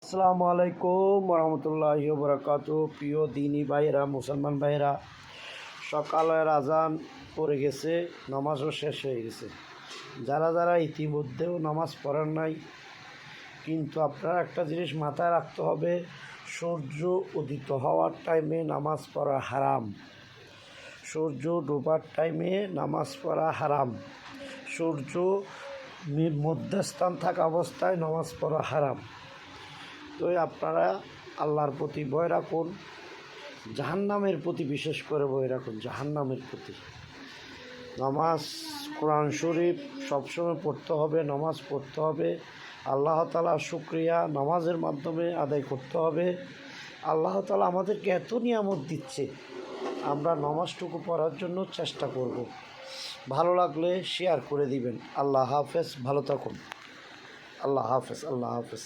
আসসালামু আলাইকুম রহমতুল্লাহি বরকাতু। প্রিয় দিনী ভাইরা, মুসলমান ভাইরা, সকালের আজান পড়ে গেছে, নামাজও শেষ হয়ে গেছে। যারা যারা ইতিমধ্যেও নামাজ পড়েন নাই, কিন্তু আপনারা একটা জিনিস মাথায় রাখতে হবে, সূর্য উদিত হওয়ার টাইমে নামাজ পড়া হারাম, সূর্য ডোবার টাইমে নামাজ পড়া হারাম, সূর্য মধ্যস্থান থাকা অবস্থায় নামাজ পড়া হারাম। তো আপনারা আল্লাহর প্রতি ভয় রাখুন, জাহান্নামের প্রতি বিশেষ করে ভয় রাখুন, জাহান্নামের প্রতি। নামাজ, কোরআন শরীফ সবসময় পড়তে হবে, নামাজ পড়তে হবে, আল্লাহ তাআলার শুকরিয়া নামাজের মাধ্যমে আদায় করতে হবে। আল্লাহ তাআলা আমাদেরকে এত নিয়ামত দিচ্ছে, আমরা নামাজটুকু পড়ার জন্য চেষ্টা করব। ভালো লাগলে শেয়ার করে দিবেন। আল্লাহ হাফেজ, ভালো থাকুন। আল্লাহ হাফেজ, আল্লাহ হাফেজ।